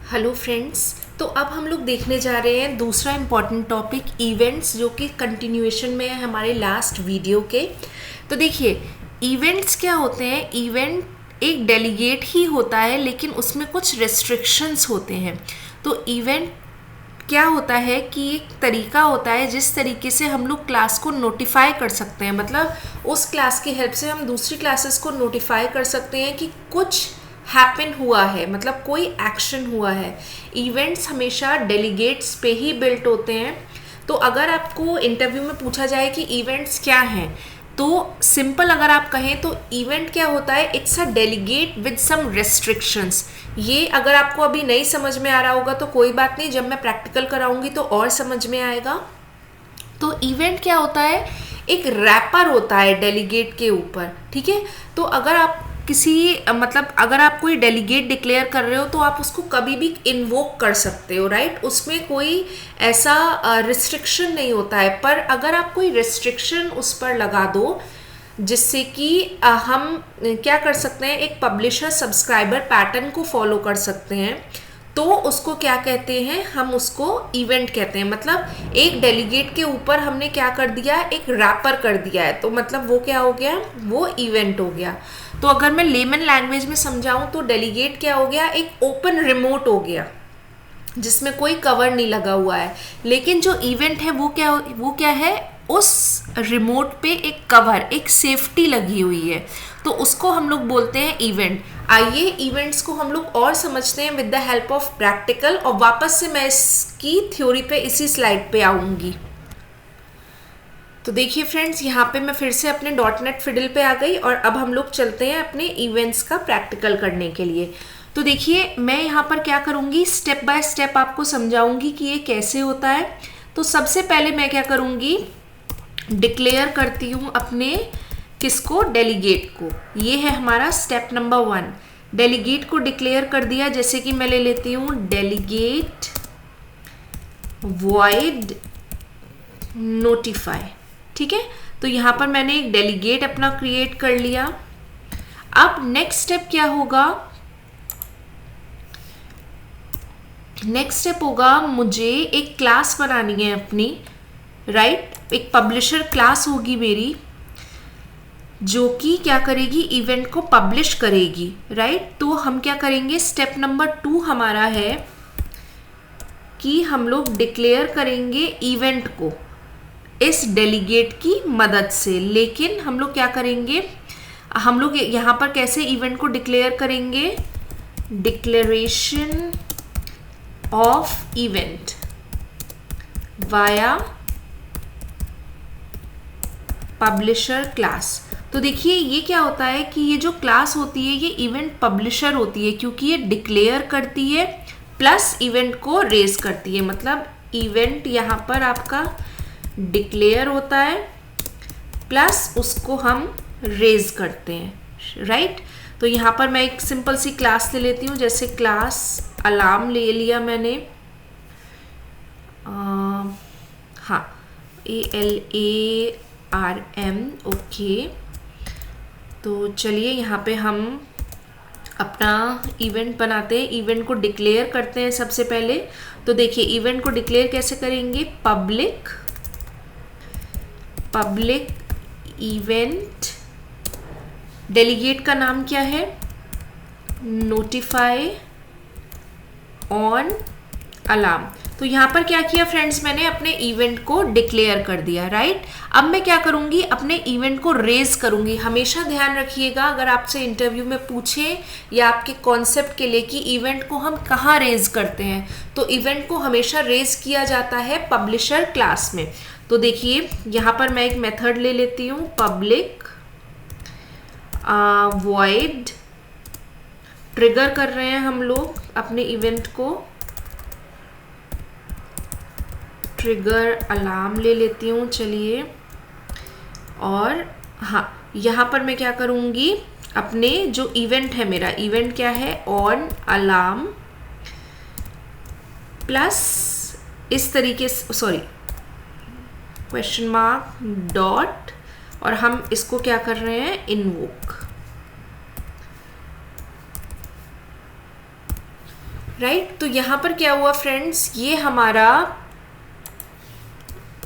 Hello friends. तो अब हम लोग देखने जा रहे हैं दूसरा इम्पॉर्टेंट टॉपिक इवेंट्स, जो कि कंटिन्यूएशन में है हमारे लास्ट वीडियो के। तो देखिए, इवेंट्स क्या होते हैं। इवेंट एक डेलीगेट ही होता है, लेकिन उसमें कुछ रेस्ट्रिक्शंस होते हैं। तो इवेंट क्या होता है कि एक तरीका होता है जिस तरीके से हम लोग क्लास को नोटिफाई कर सकते हैं। मतलब उस क्लास की हेल्प से हम दूसरी क्लासेस को नोटिफाई कर सकते हैं कि कुछ हैपन हुआ है, मतलब कोई एक्शन हुआ है। इवेंट्स हमेशा डेलीगेट्स पे ही बिल्ट होते हैं। तो अगर आपको इंटरव्यू में पूछा जाए कि इवेंट्स क्या हैं, तो सिंपल अगर आप कहें तो इवेंट क्या होता है, it's a delegate with some restrictions. ये अगर आपको अभी नहीं समझ में आ रहा होगा तो कोई बात नहीं, जब मैं प्रैक्टिकल कराऊंगी तो और समझ में आएगा। तो इवेंट क्या होता है, एक रैपर होता है डेलीगेट के ऊपर, ठीक है। तो अगर आप किसी मतलब अगर आप कोई डेलीगेट डिक्लेयर कर रहे हो तो आप उसको कभी भी इन्वोक कर सकते हो, राइट। उसमें कोई ऐसा रिस्ट्रिक्शन नहीं होता है। पर अगर आप कोई रिस्ट्रिक्शन उस पर लगा दो, जिससे कि हम क्या कर सकते हैं, एक पब्लिशर सब्सक्राइबर पैटर्न को फॉलो कर सकते हैं, तो उसको क्या कहते हैं, हम उसको इवेंट कहते हैं। मतलब एक डेलीगेट के ऊपर हमने क्या कर दिया, एक रैपर कर दिया है, तो मतलब वो क्या हो गया, वो इवेंट हो गया। तो अगर मैं लेमन लैंग्वेज में समझाऊं तो डेलीगेट क्या हो गया, एक ओपन रिमोट हो गया जिसमें कोई कवर नहीं लगा हुआ है। लेकिन जो इवेंट है वो क्या है, उस रिमोट पे एक कवर, एक सेफ्टी लगी हुई है, तो उसको हम लोग बोलते हैं इवेंट। आइए इवेंट्स को हम लोग और समझते हैं with the help of practical, और वापस से मैं इसकी थ्योरी पे इसी स्लाइड पे आऊंगी। तो देखिए फ्रेंड्स, यहाँ पे मैं फिर से अपने डॉट नेट फिडल पे आ गई, और अब हम लोग चलते हैं अपने इवेंट्स का प्रैक्टिकल करने के लिए। तो देखिए, मैं यहाँ पर क्या करूँगी, स्टेप बाय स्टेप आपको समझाऊंगी कि ये कैसे होता है। तो सबसे पहले मैं क्या करूँगी, डिक्लेयर करती हूँ अपने किसको, डेलीगेट को। ये है हमारा स्टेप नंबर 1। डेलीगेट को डिक्लेयर कर दिया, जैसे कि मैं ले लेती हूँ डेलीगेट वॉइड नोटिफाई, ठीक है। तो यहाँ पर मैंने एक डेलीगेट अपना क्रिएट कर लिया। अब नेक्स्ट स्टेप क्या होगा, नेक्स्ट स्टेप होगा मुझे एक क्लास बनानी है अपनी, राइट। एक पब्लिशर क्लास होगी मेरी, जो कि क्या करेगी, इवेंट को पब्लिश करेगी, राइट। तो हम क्या करेंगे, स्टेप नंबर 2 हमारा है कि हम लोग डिक्लेयर करेंगे इवेंट को इस डेलीगेट की मदद से। लेकिन हम लोग क्या करेंगे, हम लोग यहाँ पर कैसे इवेंट को डिक्लेयर करेंगे, declaration of event via publisher class. तो देखिए, ये क्या होता है कि ये जो क्लास होती है ये इवेंट पब्लिशर होती है, क्योंकि ये डिक्लेयर करती है प्लस इवेंट को रेज करती है। मतलब इवेंट यहाँ पर आपका डिक्लेयर होता है प्लस उसको हम रेज करते हैं, राइट। तो यहाँ पर मैं एक सिंपल सी क्लास ले लेती हूँ, जैसे क्लास अलार्म ले लिया मैंने। हाँ, ALARM, ओके। तो चलिए यहाँ पे हम अपना इवेंट बनाते हैं, इवेंट को डिक्लेयर करते हैं सबसे पहले। तो देखिए, इवेंट को डिक्लेयर कैसे करेंगे, पब्लिक इवेंट, डेलीगेट का नाम क्या है, नोटिफाई ऑन अलार्म। तो यहाँ पर क्या किया फ्रेंड्स, मैंने अपने इवेंट को डिक्लेयर कर दिया, राइट। अब मैं क्या करूँगी, अपने इवेंट को रेज करूँगी। हमेशा ध्यान रखिएगा, अगर आपसे इंटरव्यू में पूछे या आपके कॉन्सेप्ट के लिए कि इवेंट को हम कहाँ रेज करते हैं, तो इवेंट को हमेशा रेज किया जाता है पब्लिशर क्लास में। तो देखिए, यहाँ पर मैं एक मेथड ले लेती हूँ, पब्लिक वॉइड, ट्रिगर कर रहे हैं हम लोग अपने इवेंट को, ट्रिगर अलार्म ले लेती हूँ, चलिए। और हाँ, यहाँ पर मैं क्या करूँगी, अपने जो इवेंट है, मेरा इवेंट क्या है, ऑन अलार्म प्लस इस तरीके से, सॉरी, क्वेश्चन मार्क डॉट, और हम इसको क्या कर रहे हैं, इनवोक। राइट। तो यहाँ पर क्या हुआ फ्रेंड्स, ये हमारा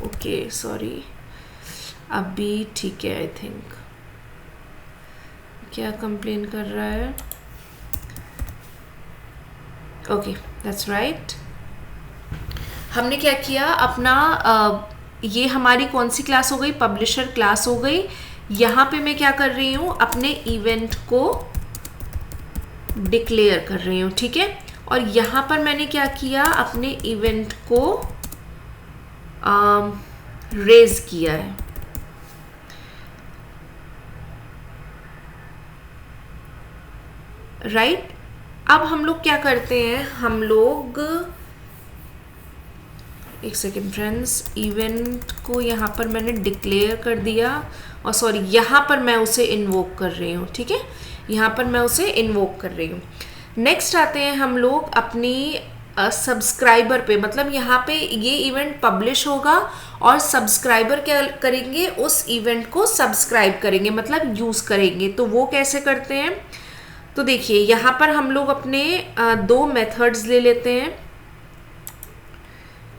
ओके सॉरी अभी ठीक है, आई थिंक क्या कंप्लेन कर रहा है, ओके दैट्स राइट। हमने क्या किया अपना ये हमारी कौन सी क्लास हो गई, पब्लिशर क्लास हो गई। यहाँ पे मैं क्या कर रही हूँ, अपने इवेंट को डिक्लेयर कर रही हूँ, ठीक है। और यहाँ पर मैंने क्या किया, अपने इवेंट को रेज किया है, राइट। अब हम लोग क्या करते हैं, हम लोग एक सेकेंड फ्रेंड्स, इवेंट को यहाँ पर मैंने डिक्लेयर कर दिया, और सॉरी यहाँ पर मैं उसे इन्वोक कर रही हूँ, ठीक है, यहाँ पर मैं उसे इन्वोक कर रही हूँ। नेक्स्ट आते हैं हम लोग अपनी सब्सक्राइबर पे, मतलब यहाँ पे ये इवेंट पब्लिश होगा और सब्सक्राइबर क्या करेंगे, उस इवेंट को सब्सक्राइब करेंगे, मतलब यूज़ करेंगे। तो वो कैसे करते हैं, तो देखिए यहाँ पर हम लोग अपने दो मेथड्स ले लेते हैं,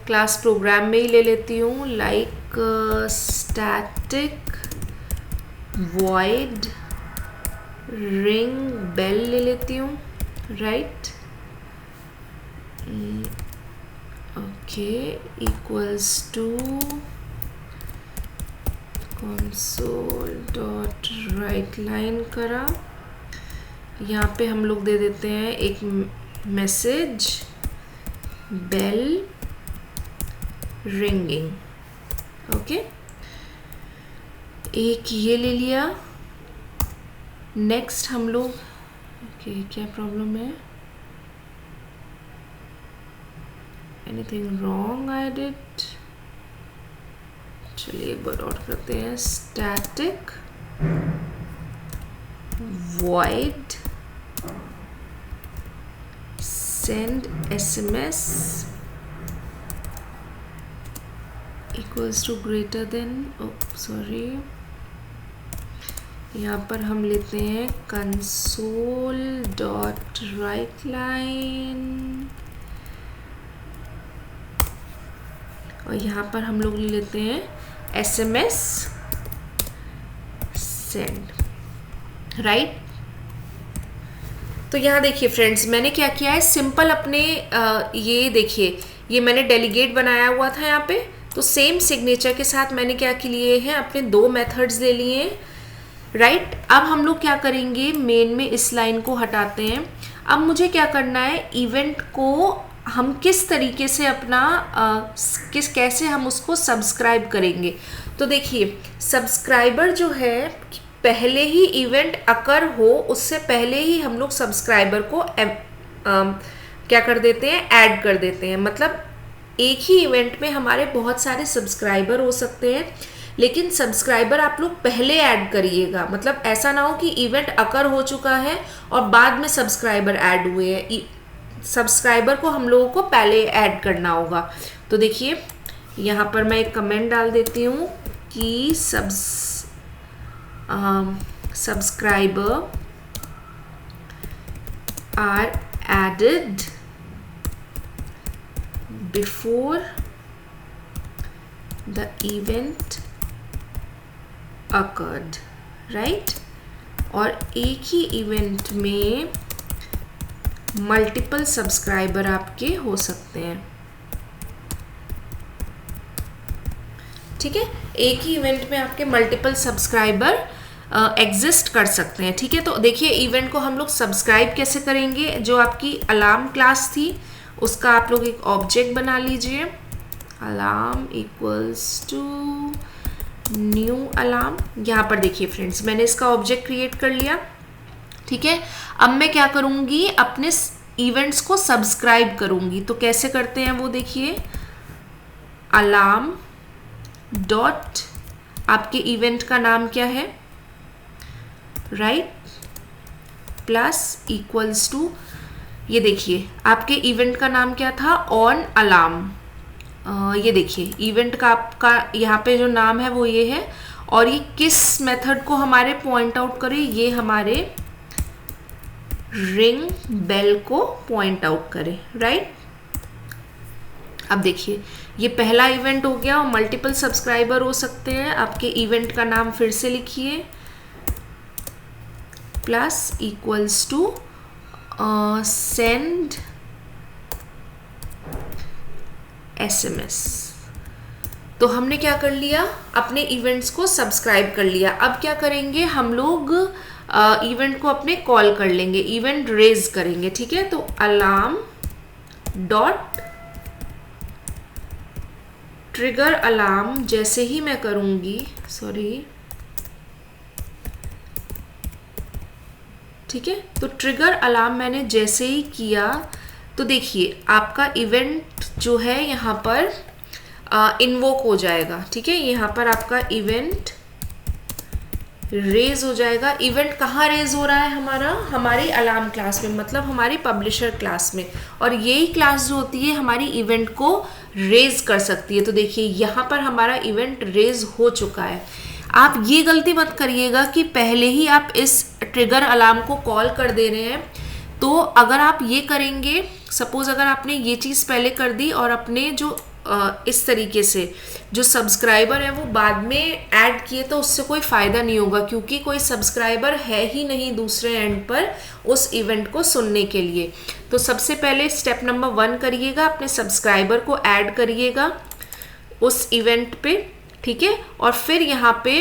क्लास प्रोग्राम में ही ले लेती हूँ, like static void ring bell ले लेती हूँ, right. Okay equals to console dot write line करा, यहाँ पे हम लोग दे देते हैं एक मैसेज बेल रिंगिंग, ओके एक ये ले लिया। नेक्स्ट हम लोग ओके क्या प्रॉब्लम है, एनीथिंग रॉन्ग आई डिड, चलिए एक बार और करते हैं, static void send SMS equals to greater than, sorry यहाँ पर हम लेते हैं console dot write line, और यहाँ पर हम लोग ले लेते हैं SMS send, राइट। तो यहाँ देखिए फ्रेंड्स, मैंने क्या किया है, सिंपल अपने ये देखिए ये मैंने डेलीगेट बनाया हुआ था यहाँ पे, तो सेम सिग्नेचर के साथ मैंने क्या लिए हैं, अपने दो मेथड्स ले लिए हैं, राइट। अब हम लोग क्या करेंगे, मेन में इस लाइन को हटाते हैं। अब मुझे क्या करना है, इवेंट को हम किस तरीके से अपना कैसे हम उसको सब्सक्राइब करेंगे। तो देखिए सब्सक्राइबर जो है, पहले ही इवेंट अकर हो उससे पहले ही हम लोग सब्सक्राइबर को क्या कर देते हैं, ऐड कर देते हैं। मतलब एक ही इवेंट में हमारे बहुत सारे सब्सक्राइबर हो सकते हैं, लेकिन सब्सक्राइबर आप लोग पहले ऐड करिएगा। मतलब ऐसा ना हो कि इवेंट अकर हो चुका है और बाद में सब्सक्राइबर ऐड हुए हैं, सब्सक्राइबर को हम लोगों को पहले ऐड करना होगा। तो देखिए यहाँ पर मैं एक कमेंट डाल देती हूँ कि subscriber are added before the event occurred, right। और एक ही इवेंट में मल्टीपल सब्सक्राइबर आपके हो सकते हैं, ठीक है। एक ही इवेंट में आपके मल्टीपल सब्सक्राइबर एग्जिस्ट कर सकते हैं, ठीक है। तो देखिए इवेंट को हम लोग सब्सक्राइब कैसे करेंगे, जो आपकी अलार्म क्लास थी उसका आप लोग एक ऑब्जेक्ट बना लीजिए, alarm equals to new alarm. यहाँ पर देखिए फ्रेंड्स मैंने इसका ऑब्जेक्ट क्रिएट कर लिया, ठीक है। अब मैं क्या करूँगी, अपने इवेंट्स को सब्सक्राइब करूँगी। तो कैसे करते हैं वो देखिए, अलार्म डॉट आपके इवेंट का नाम क्या है, राइट, प्लस इक्वल्स टू, ये देखिए आपके इवेंट का नाम क्या था, ऑन अलार्म। ये देखिए इवेंट का आपका यहाँ पे जो नाम है वो ये है, और ये किस मेथड को हमारे पॉइंट आउट करे, ये हमारे रिंग बेल को पॉइंट आउट करें, राइट। अब देखिए ये पहला इवेंट हो गया और मल्टीपल सब्सक्राइबर हो सकते हैं। आपके इवेंट का नाम फिर से लिखिए, plus equals to send SMS। तो हमने क्या कर लिया, अपने इवेंट्स को सब्सक्राइब कर लिया। अब क्या करेंगे हम लोग, इवेंट को अपने कॉल कर लेंगे, इवेंट रेज करेंगे, ठीक है। तो अलार्म डॉट ट्रिगर अलार्म जैसे ही मैं करूंगी, ठीक है। तो ट्रिगर अलार्म मैंने जैसे ही किया तो देखिए आपका इवेंट जो है यहाँ पर इन्वोक हो जाएगा, ठीक है। यहाँ पर आपका इवेंट रेज हो जाएगा। इवेंट कहाँ रेज हो रहा है हमारा, हमारी अलार्म क्लास में, मतलब हमारी पब्लिशर क्लास में। और यही क्लास जो होती है हमारी इवेंट को रेज कर सकती है। तो देखिए यहाँ पर हमारा इवेंट रेज हो चुका है। आप ये गलती मत करिएगा कि पहले ही आप इस ट्रिगर अलार्म को कॉल कर दे रहे हैं। तो अगर आप ये करेंगे, सपोज अगर आपने ये चीज़ पहले कर दी और अपने जो इस तरीके से जो सब्सक्राइबर है वो बाद में ऐड किए, तो उससे कोई फ़ायदा नहीं होगा, क्योंकि कोई सब्सक्राइबर है ही नहीं दूसरे एंड पर उस इवेंट को सुनने के लिए। तो सबसे पहले स्टेप नंबर 1 करिएगा, अपने सब्सक्राइबर को ऐड करिएगा उस इवेंट पे, ठीक है। और फिर यहाँ पे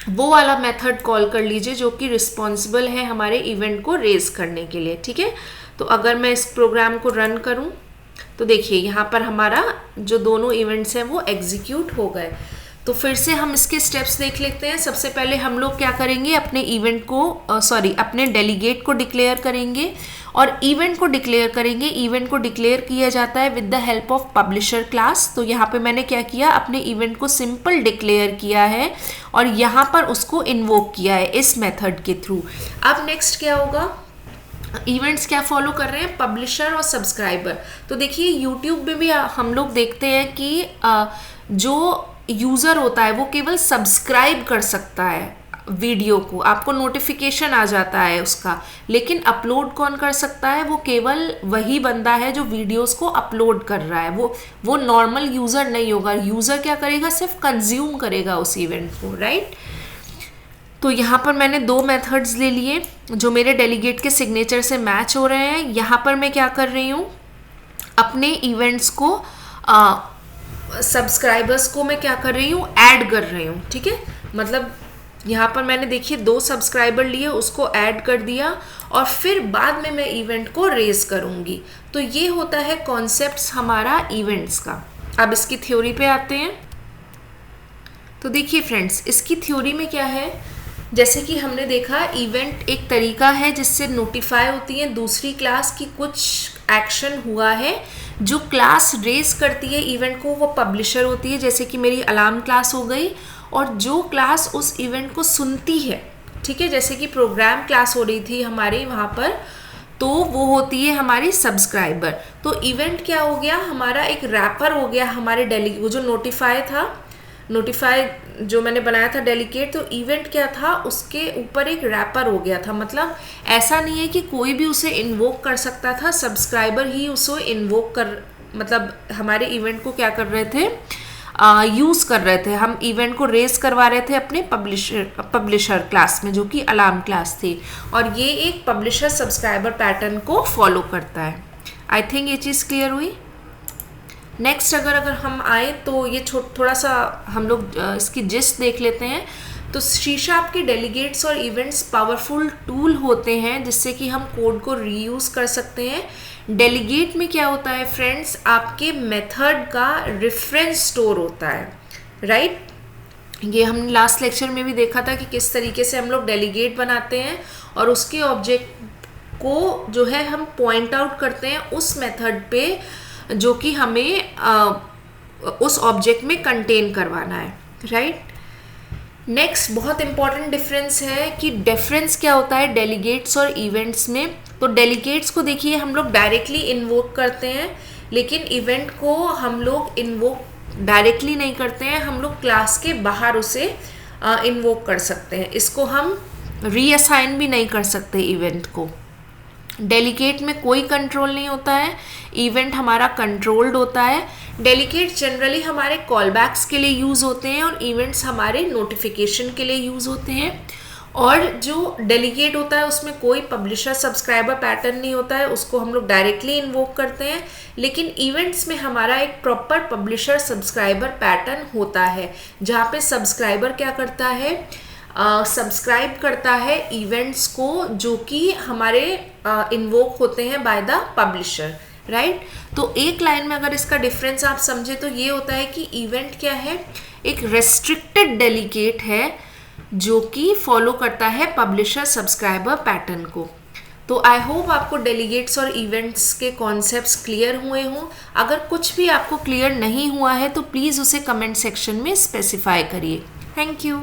वो वाला मेथड कॉल कर लीजिए जो कि रिस्पॉन्सिबल है हमारे इवेंट को रेज करने के लिए, ठीक है। तो अगर मैं इस प्रोग्राम को रन करूं तो देखिए यहाँ पर हमारा जो दोनों इवेंट्स हैं वो एग्जीक्यूट हो गए। तो फिर से हम इसके स्टेप्स देख लेते हैं। सबसे पहले हम लोग क्या करेंगे, अपने इवेंट को अपने डेलीगेट को डिक्लेयर करेंगे और इवेंट को डिक्लेयर करेंगे। इवेंट को डिक्लेयर किया जाता है with the help of publisher class. तो यहाँ पे मैंने क्या किया, अपने इवेंट को सिंपल डिक्लेयर किया है और यहाँ पर उसको इन्वोक किया है इस मेथड के थ्रू। अब नेक्स्ट क्या होगा, इवेंट्स क्या फॉलो कर रहे हैं, पब्लिशर और सब्सक्राइबर। तो देखिए यूट्यूब में भी हम लोग देखते हैं कि जो यूज़र होता है वो केवल सब्सक्राइब कर सकता है वीडियो को, आपको नोटिफिकेशन आ जाता है उसका, लेकिन अपलोड कौन कर सकता है, वो केवल वही बंदा है जो वीडियोस को अपलोड कर रहा है। वो नॉर्मल यूज़र नहीं होगा। यूज़र क्या करेगा, सिर्फ कंज्यूम करेगा उस इवेंट को, राइट। तो यहाँ पर मैंने 2 मेथड्स ले लिए जो मेरे डेलीगेट के सिग्नेचर से मैच हो रहे हैं। यहाँ पर मैं क्या कर रही हूँ, अपने इवेंट्स को सब्सक्राइबर्स को मैं क्या कर रही हूँ, ऐड कर रही हूँ, ठीक है। मतलब यहाँ पर मैंने देखिए 2 सब्सक्राइबर लिए, उसको ऐड कर दिया और फिर बाद में मैं इवेंट को रेज करूँगी। तो ये होता है कॉन्सेप्ट्स हमारा इवेंट्स का। अब इसकी थ्योरी पे आते हैं। तो देखिए फ्रेंड्स, इसकी थ्योरी में क्या है, जैसे कि हमने देखा इवेंट एक तरीका है जिससे नोटिफाई होती है दूसरी क्लास की कुछ एक्शन हुआ है। जो क्लास रेज करती है इवेंट को वो पब्लिशर होती है, जैसे कि मेरी अलार्म क्लास हो गई। और जो क्लास उस इवेंट को सुनती है, ठीक है, जैसे कि प्रोग्राम क्लास हो रही थी हमारी वहाँ पर, तो वो होती है हमारी सब्सक्राइबर। तो इवेंट क्या हो गया, हमारा एक रैपर हो गया हमारे वो जो नोटिफाई जो मैंने बनाया था डेलीगेट, तो इवेंट क्या था, उसके ऊपर एक रैपर हो गया था। मतलब ऐसा नहीं है कि कोई भी उसे इन्वोक कर सकता था, सब्सक्राइबर ही उसे इन्वोक मतलब हमारे इवेंट को क्या कर रहे थे, यूज़ कर रहे थे। हम इवेंट को रेज करवा रहे थे अपने पब्लिशर क्लास में जो कि अलार्म क्लास थी। और ये एक पब्लिशर सब्सक्राइबर पैटर्न को फॉलो करता है। आई थिंक ये चीज़ क्लियर हुई। नेक्स्ट अगर हम आए तो ये थोड़ा सा हम लोग इसकी जिस्ट देख लेते हैं। तो शीशा आपके डेलीगेट्स और इवेंट्स पावरफुल टूल होते हैं जिससे कि हम कोड को रीयूज़ कर सकते हैं। डेलीगेट में क्या होता है फ्रेंड्स, आपके मेथड का रेफरेंस स्टोर होता है, राइट। ये हमने लास्ट लेक्चर में भी देखा था कि किस तरीके से हम लोग डेलीगेट बनाते हैं और उसके ऑब्जेक्ट को जो है हम पॉइंट आउट करते हैं उस मेथड पे जो कि हमें उस ऑब्जेक्ट में कंटेन करवाना है, राइट। नेक्स्ट बहुत इंपॉर्टेंट डिफरेंस है कि डिफरेंस क्या होता है डेलीगेट्स और इवेंट्स में। तो डेलीगेट्स को देखिए हम लोग डायरेक्टली इन्वोक करते हैं, लेकिन इवेंट को हम लोग इन्वोक डायरेक्टली नहीं करते हैं, हम लोग क्लास के बाहर उसे इन्वोक कर सकते हैं। इसको हम रीअसाइन भी नहीं कर सकते इवेंट को, डेलीगेट में कोई कंट्रोल नहीं होता है, इवेंट हमारा कंट्रोल्ड होता है। डेलीगेट जनरली हमारे कॉलबैक्स के लिए यूज़ होते हैं और इवेंट्स हमारे नोटिफिकेशन के लिए यूज़ होते हैं। और जो डेलीगेट होता है उसमें कोई पब्लिशर सब्सक्राइबर पैटर्न नहीं होता है, उसको हम लोग डायरेक्टली इन्वोक करते हैं। लेकिन इवेंट्स में हमारा एक प्रॉपर पब्लिशर सब्सक्राइबर पैटर्न होता है, जहाँ पे सब्सक्राइबर क्या करता है, सब्सक्राइब करता है इवेंट्स को जो कि हमारे इन्वोक होते हैं बाय द पब्लिशर, राइट। तो एक लाइन में अगर इसका डिफरेंस आप समझे तो ये होता है कि इवेंट क्या है, एक रेस्ट्रिक्टेड डेलीगेट है जो कि फॉलो करता है पब्लिशर सब्सक्राइबर पैटर्न को। तो आई होप आपको डेलीगेट्स और इवेंट्स के कॉन्सेप्ट्स क्लियर हुए हों। अगर कुछ भी आपको क्लियर नहीं हुआ है तो प्लीज़ उसे कमेंट सेक्शन में स्पेसिफाई करिए। Thank you.